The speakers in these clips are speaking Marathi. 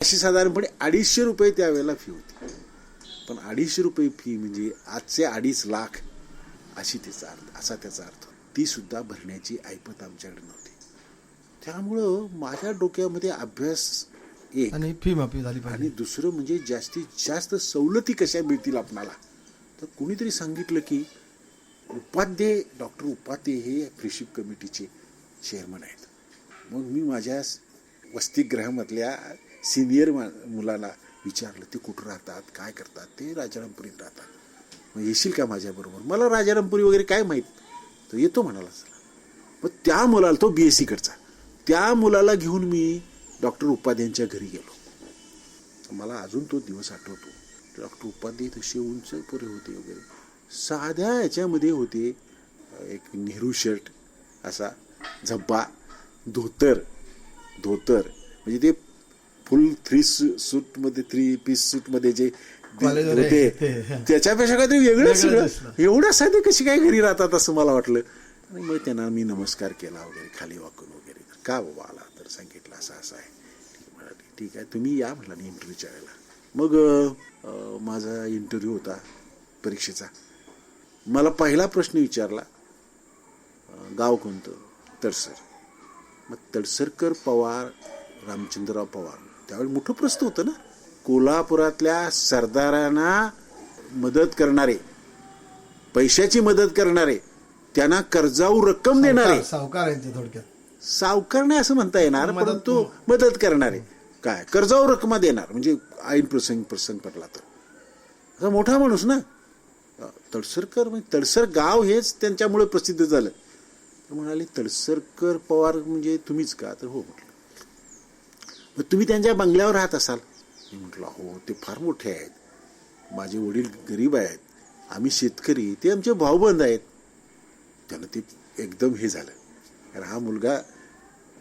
अशी साधारणपणे 250 रुपये त्यावेळेला फी होती. पण 250 रुपये फी म्हणजे आजचे 2.5 लाख अशी त्याचा अर्थ, असा त्याचा अर्थ. ती सुद्धा भरण्याची ऐपत आमच्याकडे नव्हती. त्यामुळं माझ्या डोक्यामध्ये अभ्यास एक आणि फी माफी झाली पाहिजे, आणि दुसरं म्हणजे जास्तीत जास्त सवलती कशा मिळतील आपणाला. तर कुणीतरी सांगितलं की उपाध्ये, डॉक्टर उपाध्ये हे फ्रीशिप कमिटीचे चेअरमन आहेत. मग मी माझ्या वसतिगृहामधल्या सिनियर मुलाला विचारलं, ते कुठं राहतात, काय करतात. ते राजारामपुरीत राहतात. मग येशील का माझ्याबरोबर. मला राजारामपुरी वगैरे काय माहीत. तो येतो म्हणाला. मग त्या मुलाला, तो BSc कडचा, त्या मुलाला घेऊन मी डॉक्टर उपाध्यांच्या घरी गेलो. मला अजून तो दिवस आठवतो. डॉक्टर उपाध्ये तसे उंच पुरे होते वगैरे, साध्या याच्यामध्ये होते. एक नेहरू शर्ट, असा झब्बा, धोतर म्हणजे ते फुल 3 सूटमध्ये, 3 पीस सूटमध्ये जे होते त्याच्यापेक्षा काहीतरी वेगळं सगळं. एवढ्या साधे कशी काय घरी राहतात असं मला वाटलं. आणि मग त्यांना मी नमस्कार केला वगैरे, खाली वाकून वगैरे. का बाबा आला, तर सांगितलं असं असं आहे. ठीक आहे, तुम्ही या म्हटलं नाही इंटरव्ह्यूच्या वेळेला. मग माझा इंटरव्ह्यू होता परीक्षेचा. मला पहिला प्रश्न विचारला, गाव कोणतं. तडसर. मग तडसरकर पवार, रामचंद्रराव पवार. त्यावेळी मोठं प्रश्न होतं ना. कोल्हापुरातल्या सरदारांना मदत करणारे, पैशाची मदत करणारे, त्यांना कर्जाऊ रक्कम देणारे, सावकार आहेत थोडक्यात. सावकार नाही असं म्हणता येणार, परंतु मदत करणारे, काय कर्जाऊ रक्कम देणार, म्हणजे ऐन प्रसंग पडला तर. असा मोठा माणूस ना तडसरकर. म्हणजे तडसर गाव हेच त्यांच्यामुळे प्रसिद्ध झालं. तर म्हणाले, तडसरकर पवार म्हणजे तुम्हीच का. तर हो म्हटलं. मग तुम्ही त्यांच्या बंगल्यावर राहत असाल. मी म्हटलं हो, ते फार मोठे आहेत. माझे वडील गरीब आहेत, आम्ही शेतकरी, ते आमचे भाऊबंद आहेत. त्यानं ते एकदम हे झालं, कारण हा मुलगा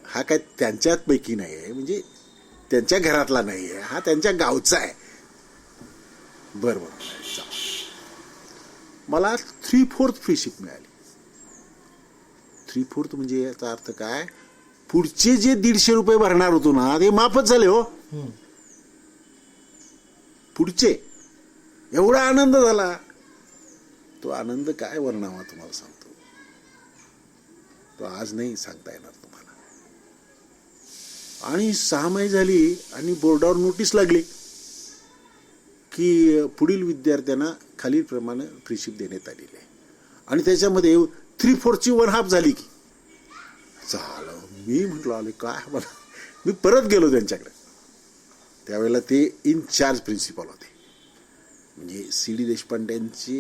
हा काय त्यांच्यात पैकी नाही आहे, म्हणजे त्यांच्या घरातला नाही आहे, हा त्यांच्या गावचा आहे. बरं जा. मला 3/4 फ्रीशिप मिळाली. 3/4 म्हणजे याचा अर्थ काय, पुढचे जे 150 रुपये भरणार होतो ना, ते माफच झाले हो. पुढचे. एवढा आनंद झाला. तो आनंद काय वर्णावा तुम्हाला सांगतो. तो आज नाही सांगता येणार तुम्हाला. आणि 6 महिने झाली आणि बोर्डावर नोटीस लागली की पुढील विद्यार्थ्यांना खालीलप्रमाणे फ्रीशिप देण्यात आलेली आहे. आणि त्याच्यामध्ये 3/4ची 1/2 झाली की झालं. मी म्हटलं आले काय मला. मी परत गेलो त्यांच्याकडे. त्यावेळेला ते इनचार्ज प्रिन्सिपल होते. म्हणजे CD देशपांड्यांची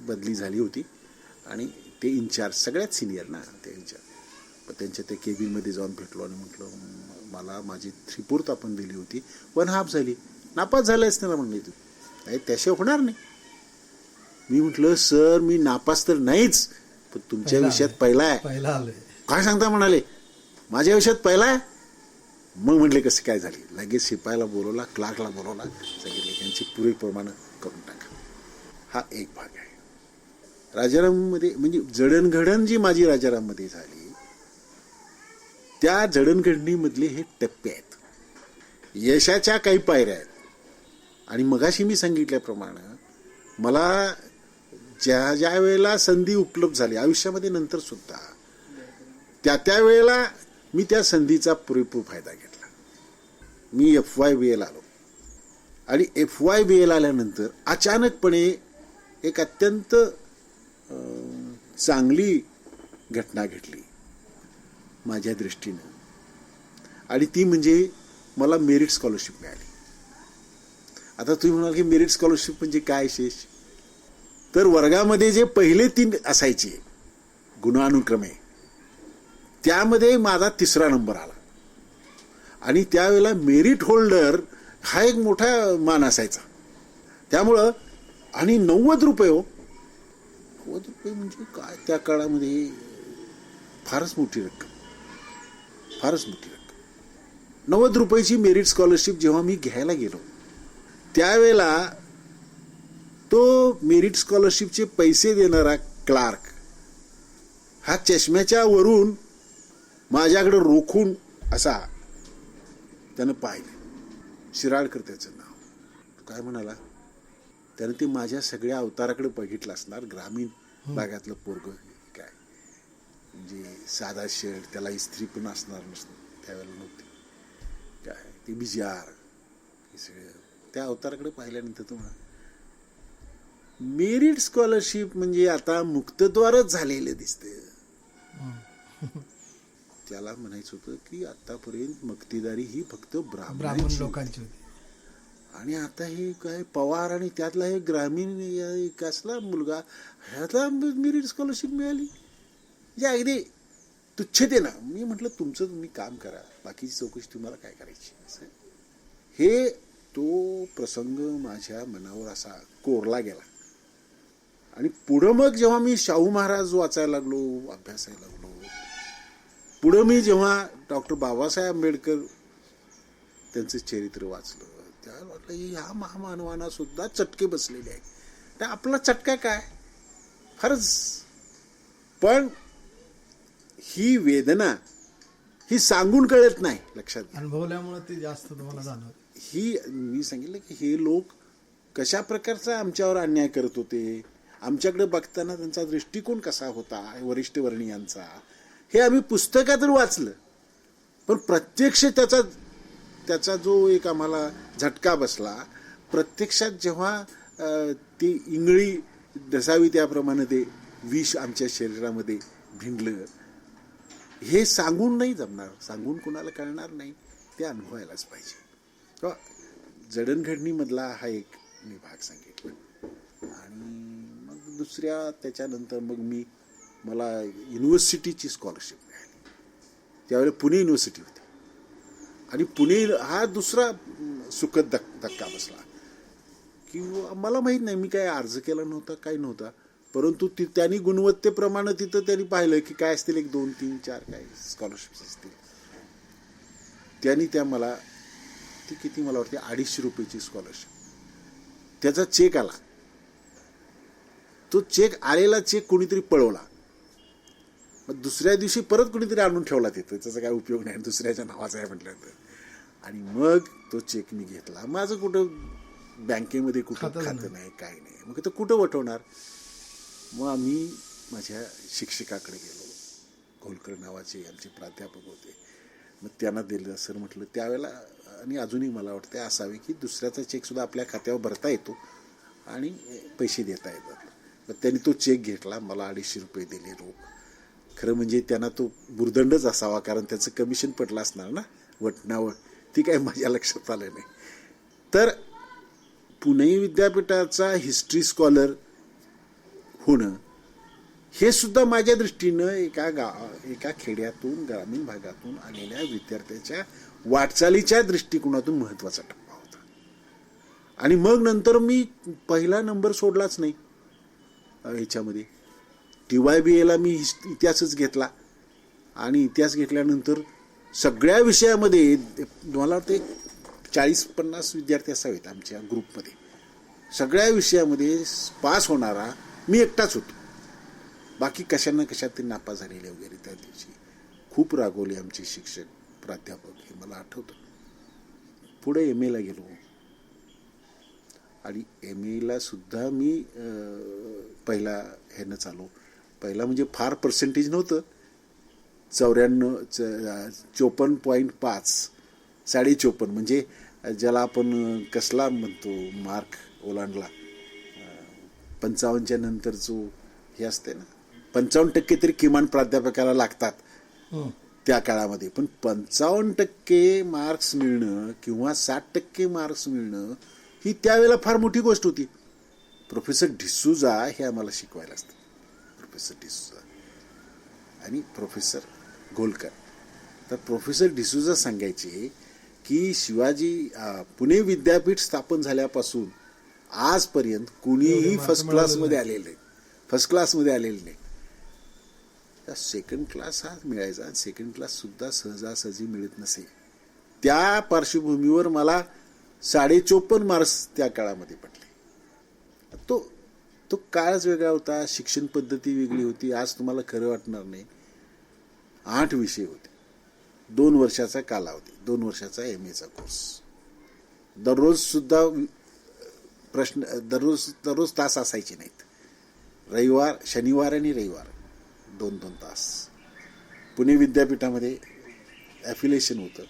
बदली झाली होती आणि ते इन्चार्ज, सगळ्यात सिनियर ना ते इन्चार्ज. त्यांच्या त्या केबिनमध्ये जाऊन भेटलो आणि म्हटलं, मला माझी 3/4 आपण दिली होती, 1/2 झाली, नापास झालंयच त्याला म्हणले. तू नाही त्याशिवाय होणार नाही. मी म्हटलं सर, मी नापास तर नाहीच, पण तुमच्या विषयात पहिला आहे. काय सांगता म्हणाले, माझ्या विषयात पहिला आहे. मग म्हटले कसं काय झाली. लगेच शिपायाला बोलवला, क्लार्कला बोलवला, सांगितले त्यांची पुरेप्रमाणे करून टाका. हा एक भाग आहे. राजाराममध्ये म्हणजे जडणघडण जी माझी राजाराममध्ये झाली, त्या जडणघडणीमधले हे टप्पे आहेत. यशाच्या काही पायऱ्या आहेत. आणि मगाशी मी सांगितल्याप्रमाणे मला ज्या वेळेला संधी उपलब्ध झाली आयुष्यामध्ये, नंतर सुद्धा त्या वेळेला मी त्या संधीचा पुरेपूर फायदा घेतला. मी FYBL आलो आणि FYBL आल्यानंतर अचानकपणे एक अत्यंत चांगली घटना घडली माझ्या दृष्टीनं. आणि ती म्हणजे मला मेरिट स्कॉलरशिप मिळाली. आता तुम्ही म्हणाल की मेरिट स्कॉलरशिप म्हणजे काय विशेष. तर वर्गामध्ये जे पहिले 3 असायचे गुणानुक्रमे, त्यामध्ये माझा 3रा नंबर आला. आणि त्यावेळेला मेरिट होल्डर हा एक मोठा मान असायचा. त्यामुळं आणि 90 रुपये हो, 90 रुपये म्हणजे काय त्या काळामध्ये फारच मोठी रक्कम, फारच मोठी रक्कम. 90 रुपयाची मेरिट स्कॉलरशिप जेव्हा मी घ्यायला गेलो, त्यावेळेला तो मेरिट स्कॉलरशिपचे पैसे देणारा क्लार्क हा चष्म्याच्या वरून माझ्याकडे रोखून असा त्यानं पाहिलं. शिराळकर त्याचं नाव. तो काय म्हणाला, त्यानं ते माझ्या सगळ्या अवताराकडे बघितलं असणार. ग्रामीण भागातलं पोरग काय म्हणजे साधा शर्ट, त्याला इस्त्री पण असणार नसतं त्यावेळेला नव्हती, काय ते बिजार, हे सगळं त्या अवताराकडे पाहिल्यानंतर तो म्हणा मेरिट स्कॉलरशिप म्हणजे आता मुक्तद्वारच झालेलं दिसतं. त्याला म्हणायचं होतं की आतापर्यंत मक्तेदारी ही फक्त ब्राह्मण लोकांची होती आणि आता हे काय पवार आणि त्यातला हे ग्रामीण कसला मुलगा ह्याला मेरिट स्कॉलरशिप मिळाली म्हणजे अगदी तुच्छतेनं. मी म्हटलं तुमचं तुम्ही काम करा, बाकीची चौकशी तुम्हाला काय करायची. असं हे तो प्रसंग माझ्या मनावर असा कोरला गेला. आणि पुढं मग जेव्हा मी शाहू महाराज वाचायला लागलो, अभ्यासायला लागलो, पुढं मी जेव्हा डॉक्टर बाबासाहेब आंबेडकर त्यांचं चरित्र वाचलं, त्याला वाटलं ह्या महामानवांना सुद्धा चटके बसलेले आहेत. तर आपला चटका काय खरंच, पण ही वेदना ही सांगून कळत नाही, लक्षात घ्या. अनुभवल्यामुळे ते जास्त तुम्हाला जाणवत. ही मी सांगितलं की हे लोक कशा प्रकारचा आमच्यावर अन्याय करत होते, आमच्याकडे बघताना त्यांचा दृष्टिकोन कसा होता वरिष्ठ वर्णीयांचा, हे आम्ही पुस्तकातून वाचलं. पण प्रत्यक्ष त्याचा जो एक आम्हाला झटका बसला, प्रत्यक्षात जेव्हा ती इंगळी डसावी त्याप्रमाणे ते विष आमच्या शरीरामध्ये भिनलं, हे सांगून नाही जमणार, सांगून कोणाला कळणार नाही, ते अनुभवायलाच पाहिजे. जडणघडणीमधला हा एक मी भाग सांगितला. आणि मग दुसऱ्या त्याच्यानंतर मग मला युनिव्हर्सिटीची स्कॉलरशिप मिळाली. त्यावेळेला पुणे युनिव्हर्सिटी होती आणि पुणे हा दुसरा सुखद धक्का बसला की मला माहीत नाही, मी काय अर्ज केला नव्हता, काही नव्हता, परंतु त्यांनी गुणवत्तेप्रमाणे तिथं त्यांनी पाहिलं की काय असतील 1, 2, 3, 4 काय स्कॉलरशिप्स असतील. त्यांनी मला ती किती मला वाटते 250 रुपयाची स्कॉलरशिप, त्याचा चेक आला. तो चेक आलेला चेक कोणीतरी पळवला, मग दुसऱ्या दिवशी परत कोणीतरी आणून ठेवला तिथं, त्याचा काय उपयोग नाही, दुसऱ्याच्या नावाचा आहे म्हटलं तर. आणि मग तो चेक मी घेतला. माझं कुठं बँकेमध्ये कुठं खातं नाही, काय नाही, मग तो कुठं वटवणार. मग आम्ही माझ्या शिक्षकाकडे गेलो, घोलकर नावाचे आमचे प्राध्यापक होते. मग त्यांना दिलं. सर म्हटलं त्यावेळेला आणि अजूनही मला वाटतं असावे की दुसऱ्याचा चेकसुद्धा आपल्या खात्यावर भरता येतो आणि पैसे देता येतात. मग त्यांनी तो चेक घेतला, मला 250 रुपये दिले रोख. खरं म्हणजे त्यांना तो भुर्दंडच असावा, कारण त्याचं कमिशन पडलं असणार ना वटणावर, ती काय माझ्या लक्षात आलं नाही. तर पुणे विद्यापीठाचा हिस्ट्री स्कॉलर होणं हे सुद्धा माझ्या दृष्टीनं एका खेड्यातून ग्रामीण भागातून आलेल्या विद्यार्थ्याच्या वाटचालीच्या दृष्टिकोनातून महत्त्वाचा टप्पा होता. आणि मग नंतर मी पहिला नंबर सोडलाच नाही ह्याच्यामध्ये. TYBAला मी इतिहासच घेतला आणि इतिहास घेतल्यानंतर सगळ्या विषयामध्ये मला वाटते 40-50 विद्यार्थी असावेत आमच्या ग्रुपमध्ये. सगळ्या विषयामध्ये पास होणारा मी एकटाच होतो, बाकी कशात ते नापास झालेले वगैरे. त्या दिवशी खूप रागवले आमचे शिक्षक प्राध्यापक, हे मला आठवतं. पुढे MA ला गेलो आणि MA ला सुद्धा मी पहिला ह्यानं चालू. पहिला म्हणजे फार पर्सेंटेज नव्हतं, 54.5 54.5 म्हणजे ज्याला आपण कसला म्हणतो मार्क ओलांडला, 55च्या नंतर जो हे असते ना, 55% तरी किमान प्राध्यापकाला लागतात त्या काळामध्ये. पण 55% मार्क्स मिळणं किंवा 60% मार्क्स मिळणं ही त्यावेळेला फार मोठी गोष्ट होती. प्रोफेसर डिसूजा हे आम्हाला शिकवायला असतात, प्रोफेसर डिसूजा आणि प्रोफेसर घोलकर. तर प्रोफेसर डिसूजा सांगायचे की शिवाजी पुणे विद्यापीठ स्थापन झाल्यापासून आजपर्यंत कुणीही फर्स्ट क्लासमध्ये आलेले नाही. सेकंड क्लास हा मिळायचा, सेकंड क्लास सुद्धा सहजासहजी मिळत नसे. त्या पार्श्वभूमीवर मला 54.5 मार्क्स त्या काळामध्ये पडले. तो काळच वेगळा होता, शिक्षण पद्धती वेगळी होती. आज तुम्हाला खरं वाटणार नाही, 8 विषय होते, 2 वर्षाचा कालावधी, 2 वर्षाचा MA चा कोर्स. दररोज सुद्धा प्रश्न दररोज तास असायचे नाहीत. शनिवार आणि रविवार 2-2 तास. पुणे विद्यापीठामध्ये ॲफिलिएशन होतं,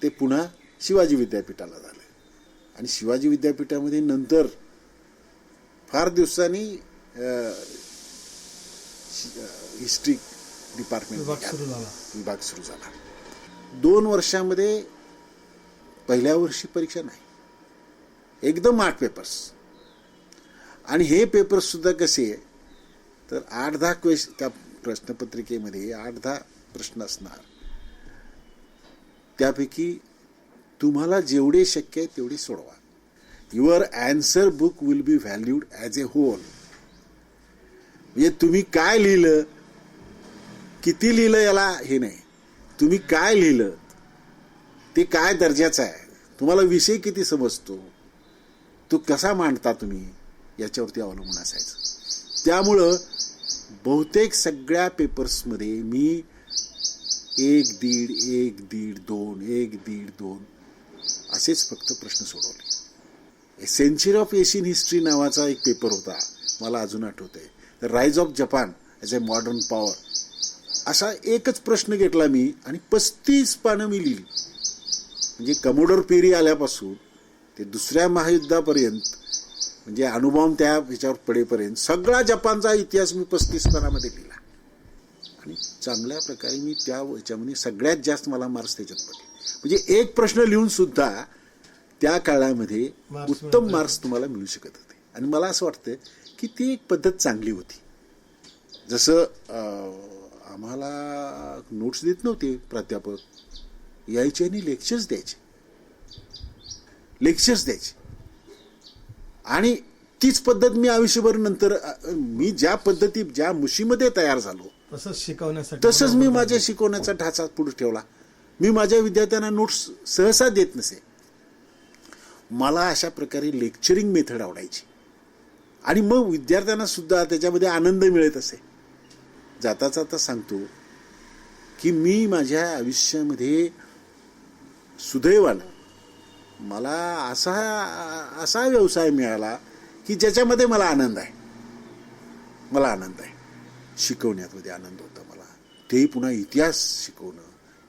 ते पुन्हा शिवाजी विद्यापीठाला झालं. आणि शिवाजी विद्यापीठामध्ये नंतर फार दिवसांनी हिस्ट्री डिपार्टमेंट विभाग सुरू झाला. 2 वर्षामध्ये पहिल्या वर्षी परीक्षा नाही, एकदम 8 पेपर्स. आणि हे पेपर्स सुद्धा कसे आहे तर 8-10 त्या प्रश्नपत्रिकेमध्ये 8-10 प्रश्न असणार. त्यापैकी तुम्हाला जेवढे शक्य आहे तेवढे सोडवा. Your answer book will be valued as a whole. म्हणजे तुम्ही काय लिहिलं, किती लिहिलं याला हे नाही, तुम्ही काय लिहिलं ते काय दर्जाचं आहे, तुम्हाला विषय किती समजतो, तो कसा मांडता तुम्ही, याच्यावरती अवलंबून असायचं. त्यामुळं बहुतेक सगळ्या पेपर्समध्ये मी 1-1.5, 1-1.5, 2, 1-1.5, 2 असेच फक्त प्रश्न सोडवले. सेंचुरी ऑफ एशियन हिस्ट्री नावाचा एक पेपर होता, मला अजून आठवतंय. Rise of Japan as a modern power असा एकच प्रश्न घेतला मी आणि 35 पानं मी लिहिली. म्हणजे कमोडोर पेरी आल्यापासून ते दुसऱ्या महायुद्धापर्यंत, म्हणजे अणुबॉम्ब त्या ह्याच्यावर पडेपर्यंत सगळा जपानचा इतिहास मी 35 पानामध्ये लिहिला. आणि चांगल्या प्रकारे मी त्या ह्याच्यामध्ये सगळ्यात जास्त मला मार्क्स त्याच्यात पडले. म्हणजे एक प्रश्न लिहून सुद्धा त्या काळामध्ये उत्तम मार्क्स तुम्हाला मिळू शकत होते. आणि मला असं वाटतं की ती एक पद्धत चांगली होती. जसं आम्हाला नोट्स देत नव्हते प्राध्यापक, यायचे आणि लेक्चर्स द्यायचे. आणि तीच पद्धत मी आयुष्यभर नंतर मी ज्या पद्धती ज्या मुशीमध्ये तयार झालो तसंच मी माझ्या शिकवण्याचा ढाचा पुढे ठेवला. मी माझ्या विद्यार्थ्यांना नोट्स सहसा देत नसे. मला अशा प्रकारे लेक्चरिंग मेथड आवडायची आणि मग विद्यार्थ्यांना सुद्धा त्याच्यामध्ये आनंद मिळत असे. जाता जाता सांगतो की मी माझ्या आयुष्यामध्ये सुदैवानं मला असा व्यवसाय मिळाला की ज्याच्यामध्ये मला आनंद आहे. शिकवण्यामध्ये आनंद होता मला. तेही पुन्हा इतिहास शिकवणं,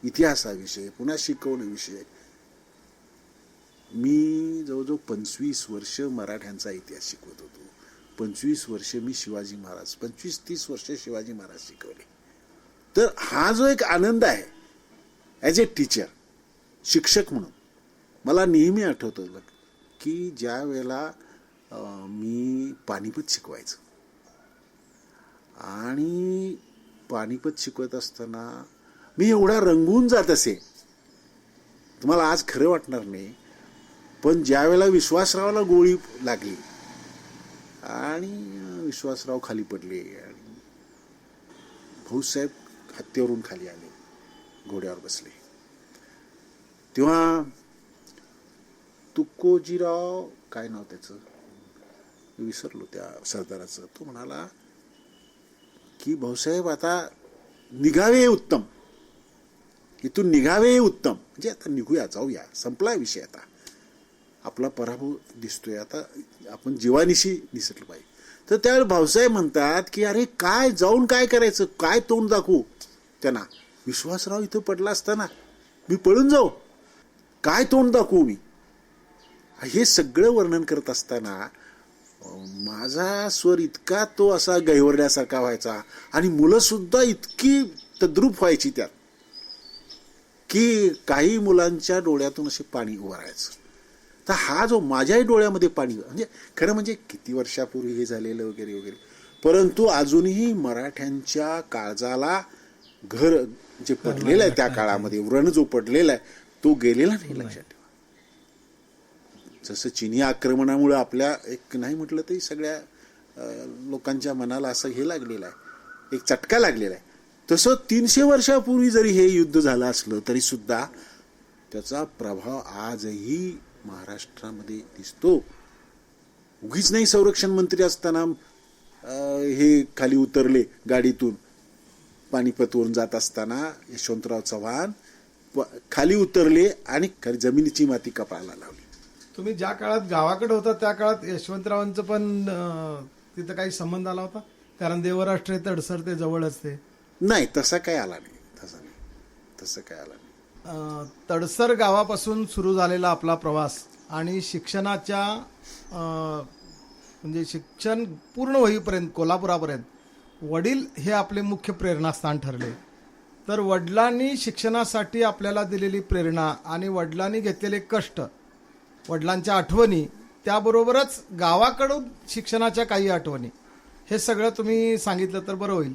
इतिहासाविषयी पुन्हा शिकवणं विषय. मी जवळजवळ 25 वर्ष मराठ्यांचा इतिहास शिकवत होतो. 25 वर्ष मी शिवाजी महाराज, 25-30 वर्ष शिवाजी महाराज शिकवले. तर हा जो एक आनंद आहे ॲज ए टीचर, शिक्षक म्हणून, मला नेहमी आठवतं की ज्या वेळेला मी पानिपत शिकवायचं आणि पानिपत शिकवत असताना मी एवढा रंगून जात असे, तुम्हाला आज खरं वाटणार नाही, पण ज्या वेळेला विश्वासरावाला गोळी लागली आणि विश्वासराव खाली पडले आणि भाऊसाहेब हत्तीवरून खाली आले, घोड्यावर बसले, तेव्हा तुकोजीराव, काय नाव त्याचं विसरलो, त्या सरदाराचं, तो म्हणाला की भाऊसाहेब आता निघावे उत्तम, इथून निघावे उत्तम, म्हणजे आता निघूया, जाऊया, संपला विषय, आता आपला पराभव दिसतोय, आता आपण जीवानिशी निसटलं पाहिजे. तर त्यावेळी भाऊसाहेब म्हणतात की अरे काय जाऊन काय करायचं, काय तोंड दाखवू त्यांना, विश्वासराव इथं पडला असताना मी पळून जाऊ, काय तोंड दाखवू मी. हे सगळं वर्णन करत असताना माझा स्वर इतका तो असा गैवरण्यासारखा व्हायचा आणि मुलं सुद्धा इतकी तद्रूप व्हायची त्यात की काही मुलांच्या डोळ्यातून असे पाणी उभं राहायचं. तर हा जो माझ्याही डोळ्यामध्ये पाणी, म्हणजे खरं म्हणजे किती वर्षापूर्वी हे झालेलं वगैरे वगैरे, परंतु अजूनही मराठ्यांच्या काळजाला घर जे पडलेलं आहे त्या काळामध्ये, व्रण जो पडलेला आहे तो गेलेला नाही, लक्षात ठेवा. जसं चिनी आक्रमणामुळे आपल्या एक नाही म्हटलं तरी सगळ्या लोकांच्या मनाला असं हे लागलेलं आहे, एक चटका लागलेला आहे, तसं 300 वर्षापूर्वी जरी हे युद्ध झालं असलं तरी सुद्धा त्याचा प्रभाव आजही महाराष्ट्रामध्ये दिसतो. उगीच नाही संरक्षण मंत्री असताना हे खाली उतरले गाडीतून, पानिपतवरून जात असताना यशवंतराव चव्हाण खाली उतरले आणि जमिनीची माती कपाळाला लावली. तुम्ही ज्या काळात गावाकडे होता त्या काळात यशवंतरावांचं पण तिथं काही संबंध आला होता? कारण देवराष्ट्र तडसर ते जवळच ते. नाही, तसा काय आला नाही. तसं काय आला नाही. तडसर गावापासून सुरू झालेला आपला प्रवास आणि शिक्षणाच्या म्हणजे शिक्षण पूर्ण होईपर्यंत कोल्हापुरापर्यंत वडील हे आपले मुख्य प्रेरणास्थान ठरले. तर वडिलांनी शिक्षणासाठी आपल्याला दिलेली प्रेरणा आणि वडिलांनी घेतलेले कष्ट, वडिलांच्या आठवणी, त्याबरोबरच गावाकडून शिक्षणाच्या काही आठवणी, हे सगळं तुम्ही सांगितलं तर बरं होईल.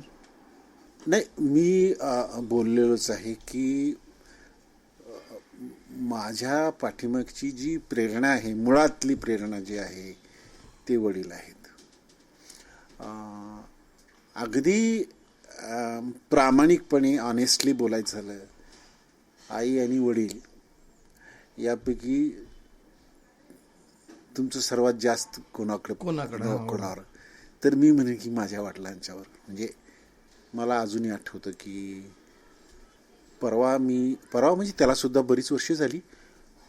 नाही, मी बोललेलोच आहे की माझ्या पाठीमागची जी प्रेरणा आहे, मुळातली प्रेरणा जी आहे ते वडील आहेत. अगदी प्रामाणिकपणे ऑनेस्टली बोलायचं झालं, आई आणि वडील यापैकी तुमचं सर्वात जास्त कोणावर, तर मी म्हणेन की माझ्या वडिलांच्यावर. म्हणजे मला अजूनही आठवतं की परवा म्हणजे त्याला सुद्धा बरीच वर्षे झाली,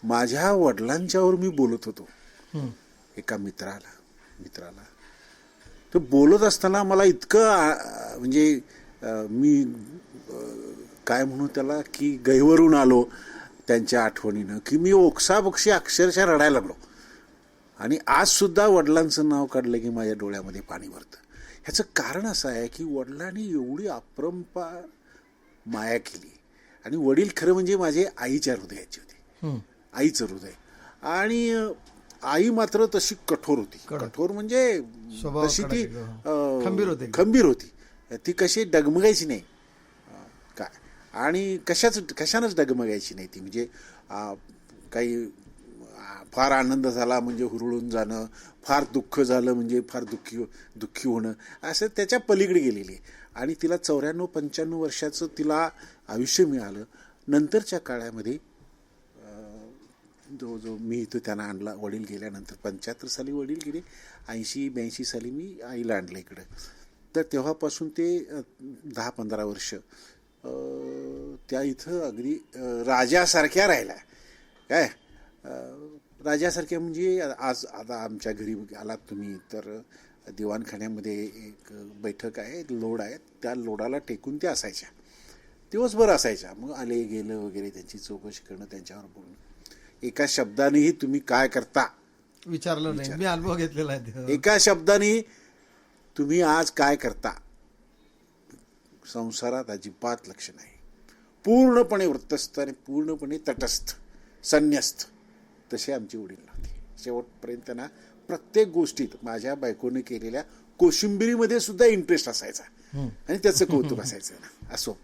माझ्या वडिलांच्यावर मी बोलत होतो एका मित्राला. तर बोलत असताना मला इतकं म्हणजे मी काय म्हणू त्याला की गैवरून आलो त्यांच्या आठवणीनं, की मी ओक्साबोक्षी अक्षरशः रडायला लागलो. आणि आज सुद्धा वडिलांचं नाव काढलं की माझ्या डोळ्यामध्ये पाणी भरतं. ह्याचं कारण असं आहे की वडिलांनी एवढी अपरंपार माया केली. आणि वडील खरं म्हणजे माझे आईच्या हृदयाचे होते, आईचं हृदय. आणि आई मात्र तशी कठोर होती. कठोर म्हणजे तशी ती खंबीर होती. ती कशी डगमगायची नाही काय, आणि कशानंच डगमगायची नाही ती. म्हणजे काही फार आनंद झाला म्हणजे हुरळून जाणं, फार दुःख झालं म्हणजे फार दुःखी होणं, असं त्याच्या पलीकडे गेलेली आहे. आणि तिला 94-95 वर्षाचं तिला आयुष्य मिळालं. नंतरच्या काळामध्ये जो मी इथं त्यांना आणला, वडील गेल्यानंतर 75 साली वडील गेले, 80-82 साली मी आईला आणलं इकडं. तर तेव्हापासून ते 10-15 वर्ष त्या इथं अगदी राजासारख्या राहिल्या. काय राजासारख्या म्हणजे आता आमच्या घरी आलात तुम्ही तर दिवाणखान्यामध्ये एक बैठक आहे, लोड आहे, त्या लोडाला टेकून त्या असायच्या, दिवसभर असायच्या. मग आले गेलं वगैरे त्यांची चौकशी करणं, त्यांच्यावर बोलणं. एका शब्दानेही तुम्ही काय करता विचारलं नाही, मी अनुभव घेतलेला आहे. एका शब्दाने तुम्ही आज काय करता, संसारात अजिबात लक्ष नाही. पूर्णपणे वृत्तस्थ आणि पूर्णपणे तटस्थ, संन्यस्त तसे आमचे वडील नव्हते. शेवटपर्यंत ना प्रत्येक गोष्टीत माझ्या बायकोने केलेल्या कोशिंबिरीमध्ये सुद्धा इंटरेस्ट असायचा आणि त्याचं कौतुक असायचं ना. असो,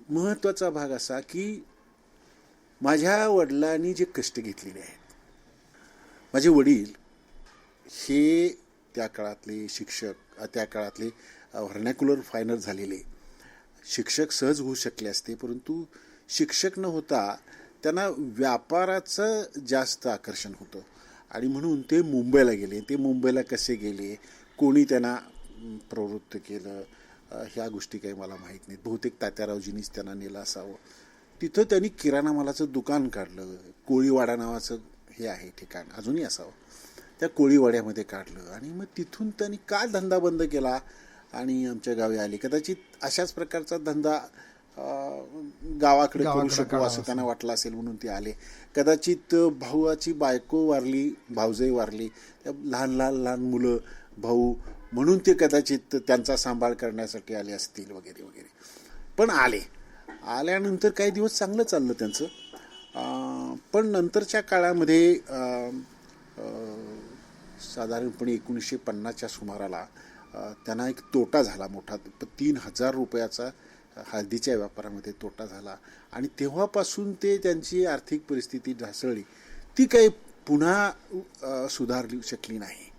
महत्वाचा भाग असा की माझ्या वडिलांनी जे कष्ट घेतलेले आहेत, माझे वडील हे त्या काळातले शिक्षक, त्या काळातले व्हर्नॅक्युलर फायनल झालेले शिक्षक सहज होऊ शकले असते, परंतु शिक्षक न होता त्यांना व्यापाराचं जास्त आकर्षण होतं. आणि म्हणून ते मुंबईला गेले. ते मुंबईला कसे गेले, कोणी त्यांना प्रवृत्त केलं, ह्या गोष्टी काही मला माहीत नाहीत. बहुतेक तात्यारावजींनीच त्यांना नेलं असावं. तिथं त्यांनी किराणा मालाचं दुकान काढलं. कोळीवाडा नावाचं हे आहे ठिकाण, अजूनही असावं. त्या कोळीवाड्यामध्ये काढलं आणि मग तिथून त्यांनी का धंदा बंद केला आणि आमच्या गावी आले. कदाचित अशाच प्रकारचा धंदा गावाकडे करू शकू असं त्यांना वाटलं असेल म्हणून ते आले. कदाचित भावाची बायको वारली, भाऊजाई वारली, लहान मुलं, भाऊ, म्हणून ते कदाचित त्यांचा सांभाळ करण्यासाठी आले असतील वगैरे वगैरे. पण आल्यानंतर काही दिवस चांगलं चाललं त्यांचं. पण नंतरच्या काळामध्ये साधारणपणे 1950च्या सुमाराला त्यांना एक तोटा झाला मोठा. 3,000 रुपयाचा हळदीच्या व्यापारामध्ये तोटा झाला. आणि तेव्हापासून ते त्यांची आर्थिक परिस्थिती ढासळली. ती काही पुन्हा सुधारली शकली नाही.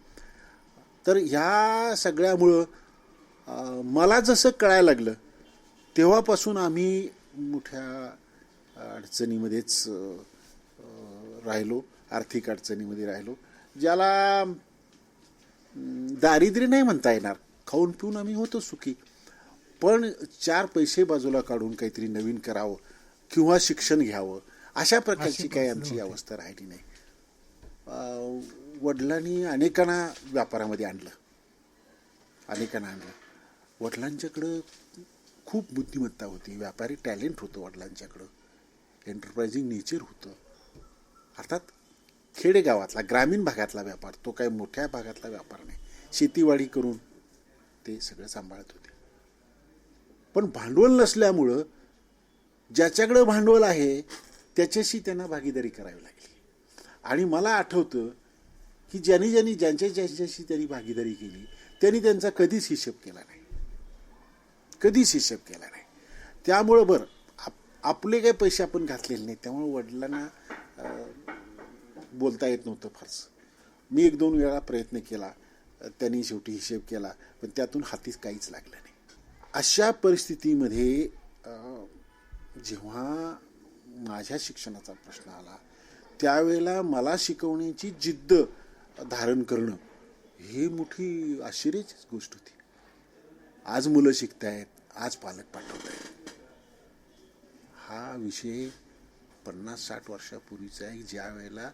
तर ह्या सगळ्यामुळं मला जसं कळायला लागलं तेव्हापासून आम्ही मोठ्या अडचणीमध्येच राहिलो, आर्थिक अडचणीमध्ये राहिलो. ज्याला दारिद्र्य नाही म्हणता येणार, खाऊन पिऊन आम्ही होतो सुखी, पण 4 पैसे बाजूला काढून काहीतरी नवीन करावं किंवा शिक्षण घ्यावं अशा प्रकारची अशी काही परिस्थिती आमची होती. अवस्था राहिली नाही. वडिलांनी अनेकांना व्यापारामध्ये आणलं. वडिलांच्याकडं खूप बुद्धिमत्ता होती, व्यापारी टॅलेंट होतं वडिलांच्याकडं, एंटरप्राइझिंग नेचर होतं. अर्थात खेडेगावातला, ग्रामीण भागातला व्यापार, तो काही मोठ्या भागातला व्यापार नाही. शेतीवाडी करून ते सगळं सांभाळत होते. पण भांडवल नसल्यामुळं ज्याच्याकडं भांडवल आहे त्याच्याशी त्यांना भागीदारी करावी लागली. आणि मला आठवतं की ज्यांच्याशी त्यांनी भागीदारी केली त्यांनी त्यांचा कधीच हिशेब केला नाही. त्यामुळं बरं, आपले काही पैसे आपण घातलेले नाही, त्यामुळे वडिलांना बोलता येत नव्हतं फारसं. मी 1-2 वेळा प्रयत्न केला, त्यांनी शेवटी हिशेब केला, पण त्यातून हातीच काहीच लागलं नाही. अशा परिस्थितीमध्ये जेव्हा माझ्या शिक्षणाचा प्रश्न आला त्यावेळेला मला शिकवण्याची जिद्द धारण करणं ही मोठी आश्चर्याचीच गोष्ट होती. आज मुलं शिकतायत, आज पालक पाठवत आहेत. हा विषय 50-60 वर्षापूर्वीचा आहे, ज्या वेळेला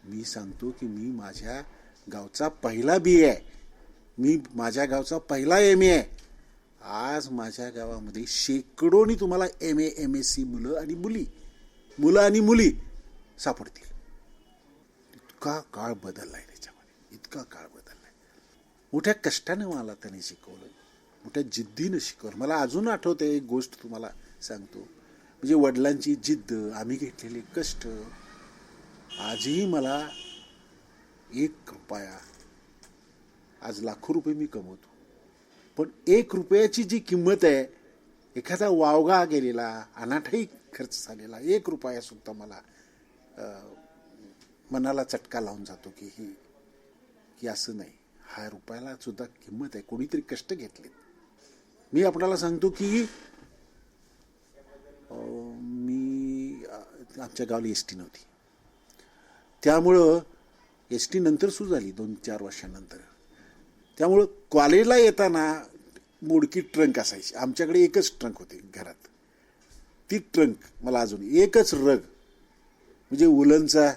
मी सांगतो की मी माझ्या गावचा पहिला BA आहे, मी माझ्या गावचा पहिला MA आहे. आज माझ्या गावामध्ये शेकडोनी तुम्हाला MA MSc मुलं आणि मुली सापडतील. इतका काळ बदललाय त्याच्यामध्ये, मोठ्या कष्टाने मला त्याने शिकवलं, मोठ्या जिद्दीनं शिकवलं. मला अजून आठवते एक गोष्ट तुम्हाला सांगतो, म्हणजे वडिलांची जिद्द, आम्ही घेतलेले कष्ट. आजही मला 1 रुपया, आज लाखो रुपये मी कमवतो, पण 1 रुपयाची जी किंमत आहे, एखादा वावगा गेलेला, अनाठाई खर्च झालेला 1 रुपया सुद्धा मला मनाला चटका लावून जातो की असं नाही, हा रुपयाला सुद्धा किंमत आहे, कोणीतरी कष्ट घेतलेत. मी आपल्याला सांगतो की मी आमच्या गावाला एसटी नव्हती, त्यामुळं एसटी नंतर सुरू झाली 2-4 वर्षांनंतर. त्यामुळं कॉलेजला येताना मोडकी ट्रंक असायची. आमच्याकडे एकच ट्रंक होते घरात. ती ट्रंक मला अजून एकच रग, म्हणजे उलनचा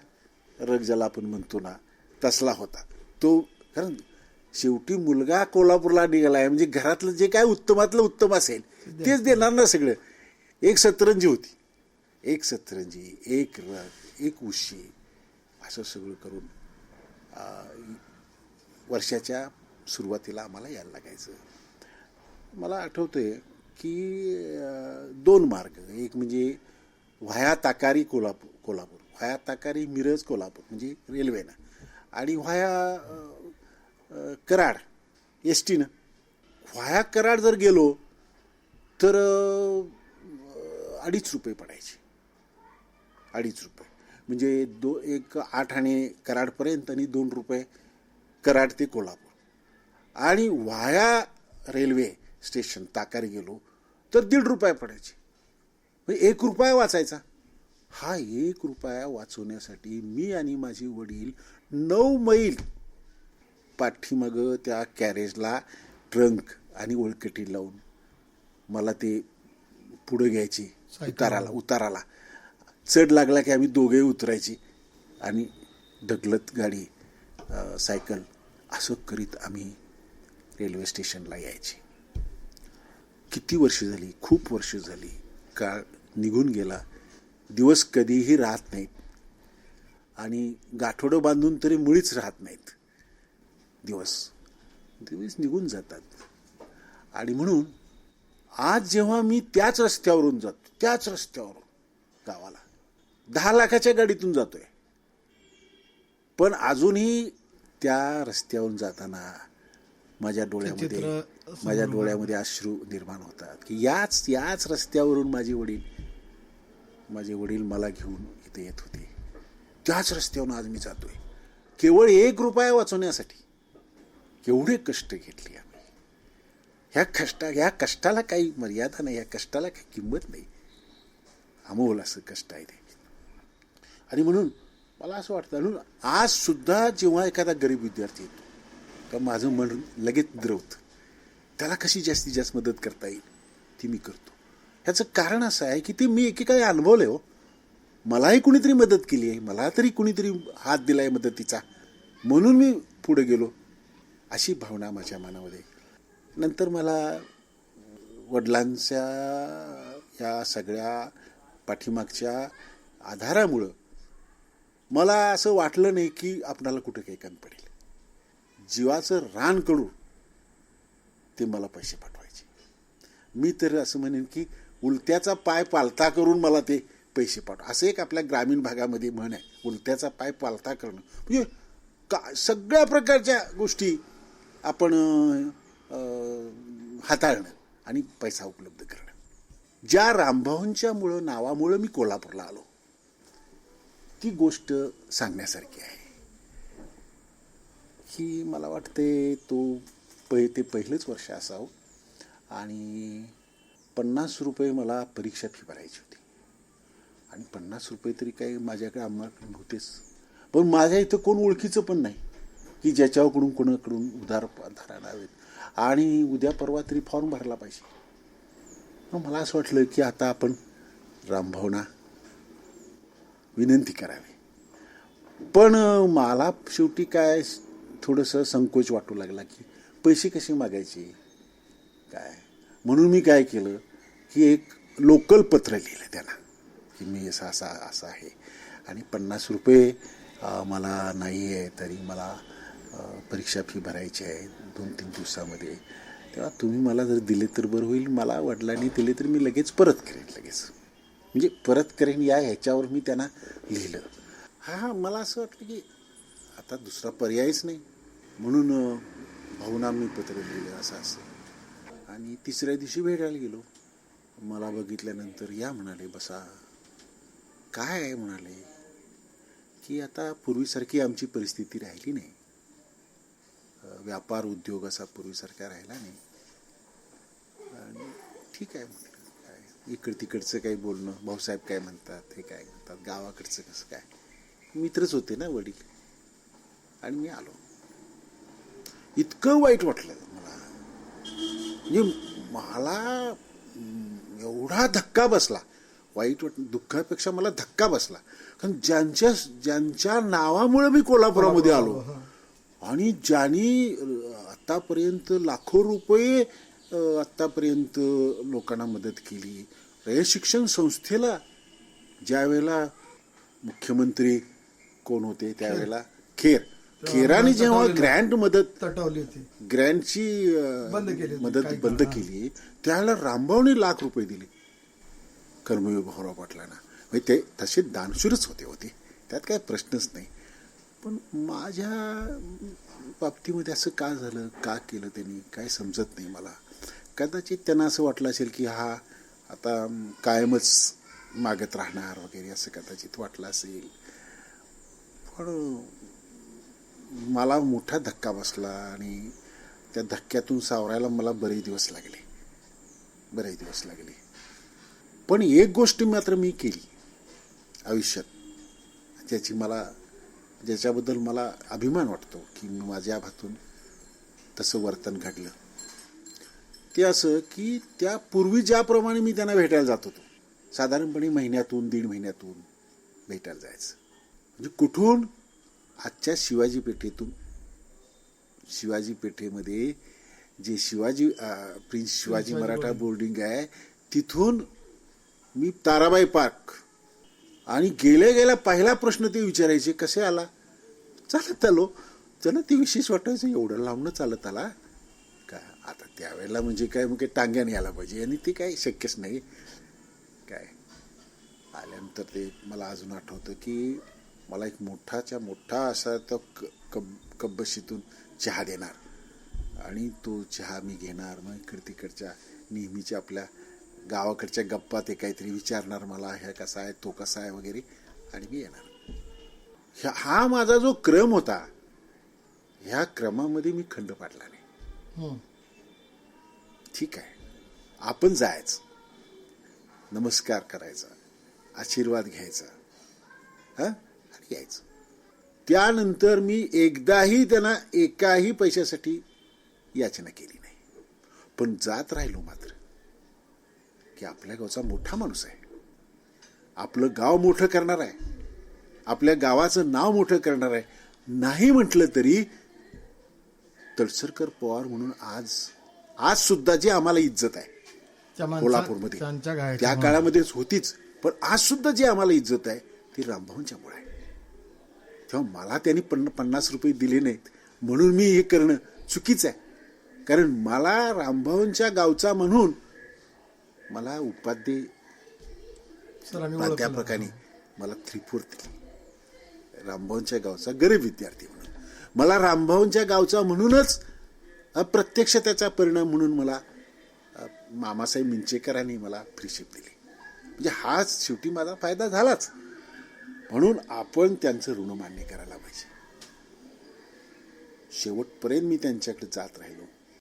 रग ज्याला आपण म्हणतो ना, तसला होता तो. कारण शेवटी मुलगा कोल्हापूरला निघालाय म्हणजे घरातलं जे काय उत्तमातलं उत्तम असेल तेच देणार ना सगळं. एक सतरंजी होती, एक रग, एक उशी, असं सगळं करून वर्षाच्या सुरुवातीला आम्हाला यायला लागायचं. मला आठवतंय की 2 मार्ग, एक म्हणजे व्हाया ताकारी कोल्हापूर, व्हाया ताकारी मिरज कोल्हापूर म्हणजे रेल्वेनं, आणि व्हाया कराड एसटीनं. व्हाया कराड जर गेलो तर 2.5 रुपये पडायचे. 2.5 रुपये म्हणजे एक 8 आणे कराडपर्यंत आणि 2 रुपये कराड ते कोल्हापूर. आणि व्हाया रेल्वे स्टेशन ताकारी गेलो तर 1.5 रुपये पडायचे, म्हणजे 1 रुपया वाचायचा. हा 1 रुपया वाचवण्यासाठी मी आणि माझे वडील 9 मैल पाठीमागं त्या कॅरेजला ट्रंक आणि वळकटी लावून मला ते पुढे घ्यायचे. उताराला चढ लागला की आम्ही दोघे उतरायचे आणि ढकलत गाडी, सायकल असं करीत आम्ही रेल्वे स्टेशनला यायचे. किती वर्ष झाली, खूप वर्ष झाली. काळ निघून गेला, दिवस कधीही राहत नाहीत आणि गाठोडं बांधून तरी मुळीच राहत नाहीत. दिवस निघून जातात. आणि म्हणून आज जेव्हा मी त्याच रस्त्यावरून गावाला 10 लाखाच्या गाडीतून जातोय, पण अजूनही त्या रस्त्यावरून जाताना माझ्या डोळ्यामध्ये अश्रू निर्माण होतात की याच रस्त्यावरून माझे वडील मला घेऊन इथे येत होते. त्याच रस्त्यावरून आज मी जातोय केवळ 1 रुपया वाचवण्यासाठी. केवढे कष्ट घेतले आम्ही. ह्या कष्टाला काही मर्यादा नाही, ह्या कष्टाला काही किंमत नाही. अमोल असं कष्ट आहे ते. आणि म्हणून मला असं वाटतं, आज सुद्धा जेव्हा एखादा गरीब विद्यार्थी येतो तर माझं मन लगेच द्रवतं. त्याला कशी जास्तीत जास्त मदत करता येईल ती मी करतो. ह्याचं कारण असं आहे की ते मी एकेकाळी अनुभवलं हो. मलाही कुणीतरी मदत केली आहे, मला तरी कुणीतरी हात दिलाय मदतीचा, म्हणून मी पुढे गेलो, अशी भावना माझ्या मनामध्ये. नंतर मला वडिलांच्या या सगळ्या पाठीमागच्या आधारामुळं मला असं वाटलं नाही की आपणाला कुठं काही कमी पडेल. जीवाचं रान करून ते मला पैसे पाठवायचे. मी तर असं म्हणेन की उलट्याचा पाय पालथा करून मला ते पैसे पाठवा, असं एक आपल्या ग्रामीण भागामध्ये म्हण आहे, उलट्याचा पाय पालथा करणं. म्हणजे सगळ्या प्रकारच्या गोष्टी आपण हाताळणं आणि पैसा उपलब्ध करणं. ज्या रामभाऊंच्या नावामुळं मी कोल्हापूरला आलो, ती गोष्ट सांगण्यासारखी आहे. की मला वाटते ते पहिलंच वर्ष असावं आणि 50 रुपये मला परीक्षा फी भरायची होती. आणि 50 रुपये तरी काही माझ्याकडे आम्हाला नव्हतेच, पण माझ्या इथं कोण ओळखीचं पण नाही की ज्याच्याकडून कोणाकडून उधार आणावेत, आणि उद्या परवा तरी फॉर्म भरला पाहिजे. मग मला असं वाटलं की आता आपण रामभाऊंना विनंती करावी. पण मला शेवटी काय थोडंसं संकोच वाटू लागला की पैसे कसे मागायचे काय. म्हणून मी काय केलं की एक लोकल पत्र लिहिलं त्यांना की मी असं आहे आणि 50 रुपये मला नाही आहे, तरी मला परीक्षा फी भरायची आहे 2-3 दिवसामध्ये. तेव्हा तुम्ही मला जर दिले तर बरं होईल, मला वडिलांनी दिले तर मी लगेच परत करेन या ह्याच्यावर मी त्यांना लिहिलं. मला असं वाटलं की आता दुसरा पर्यायच नाही, म्हणून भाऊंना मी पत्र लिहिलं असं. आणि तिसऱ्या दिवशी भेटायला गेलो. मला बघितल्यानंतर या म्हणाले, बसा. काय आहे म्हणाले की आता पूर्वीसारखी आमची परिस्थिती राहिली नाही, व्यापार उद्योग असा पूर्वीसारखा राहिला नाही. आणि ठीक आहे म्हटलं, काय इकडं तिकडचं काही बोलणं, भाऊसाहेब काय म्हणतात, हे काय म्हणतात, गावाकडचं कसं काय, मित्रच होते ना वडील. आणि मी आलो. इतकं वाईट वाटलं मला, म्हणजे मला एवढा धक्का बसला, दुःखापेक्षा मला धक्का बसला. कारण ज्यांच्या नावामुळे मी कोल्हापुरामध्ये आलो आणि ज्यांनी आतापर्यंत लाखो रुपये आतापर्यंत लोकांना मदत केली. रयत शिक्षण संस्थेला ज्यावेळेला मुख्यमंत्री कोण होते त्यावेळेला खेराने जेव्हा ग्रँटची मदत बंद केली, त्यावेळेला रामभाऊने लाख रुपये दिले कर्मवीर भाऊराव पाटलांना. म्हणजे ते तसे दानशूरच होते, त्यात काय प्रश्नच नाही. पण माझ्या बाबतीमध्ये असं का झालं, का केलं त्यांनी, काय समजत नाही मला. कदाचित त्यांना असं वाटलं असेल की हा आता कायमच मागत राहणार वगैरे, असं कदाचित वाटलं असेल. पण मला मोठा धक्का बसला आणि त्या धक्क्यातून सावरायला मला बरेच दिवस लागले. पण एक गोष्ट मात्र मी केली आयुष्यात, ज्याच्याबद्दल मला अभिमान वाटतो की माझ्या हातून तसं वर्तन घडलं. ते असं की त्यापूर्वी ज्याप्रमाणे मी त्यांना भेटायला जात होतो, साधारणपणे महिन्यातून 1.5 महिन्यातून भेटायला जायचं. म्हणजे कुठून, आजच्या शिवाजी पेठेमध्ये जे प्रिन्स शिवाजी मराठा बोर्डिंग आहे, तिथून मी ताराबाई पार्क, आणि गेल्या पहिला प्रश्न ते विचारायचे, कसे आला. चालत आलो. त्यांना ते विशेष वाटायचं, एवढं लांबणं चालत आला का. आता त्यावेळेला म्हणजे काय मग टांग्याने यायला पाहिजे, आणि ते काय शक्यच नाही. काय आल्यानंतर ते मला अजून आठवतं की मला एक मोठा असा तो कब्बशीतून चहा देणार, आणि तो चहा मी घेणार. मग तिकडच्या नेहमीच्या आपल्या गावाकडच्या गप्पा ते काहीतरी विचारणार मला, ह्या कसा आहे, तो कसा आहे वगैरे, आणि मी येणार. हा माझा जो क्रम होता, ह्या क्रमामध्ये मी खंड पाडला नाही. ठीक आहे, आपण जायचं, नमस्कार करायचा, आशीर्वाद घ्यायचा, आणि यायचं. त्यानंतर मी एकदाही त्यांना एकाही पैशासाठी याचना केली नाही. पण जात राहिलो मात्र की आपल्या गावचा मोठा माणूस आहे, आपलं गाव मोठं करणार आहे, आपल्या गावाचं नाव मोठं करणार आहे. नाही म्हटलं तरी तळसरकर पवार म्हणून आज सुद्धा जी आम्हाला इज्जत आहे कोल्हापूरमध्ये, त्या काळामध्येच होतीच, पण आज सुद्धा जी आम्हाला इज्जत आहे ती रामभाऊंच्यामुळे आहे. तेव्हा मला त्यांनी 50 रुपये दिले नाहीत म्हणून मी हे करणं चुकीचं आहे. कारण मला रामभाऊंच्या गावचा म्हणून मला उपाध्ये प्राध्यापकांनी मला 3/4 दिली. रामभाऊंच्या गावचा गरीब विद्यार्थी म्हणून मला रामभाऊंच्या गावचा म्हणूनच अप्रत्यक्ष त्याचा परिणाम म्हणून मला मामासाहेब मिंचेकरांनी मला फ्रीशिप दिली. म्हणजे हाच शेवटी माझा फायदा झालाच. म्हणून आपण त्यांचं ऋण मान्य करायला पाहिजे. शेवटपर्यंत मी त्यांच्याकडे जात राहिलो.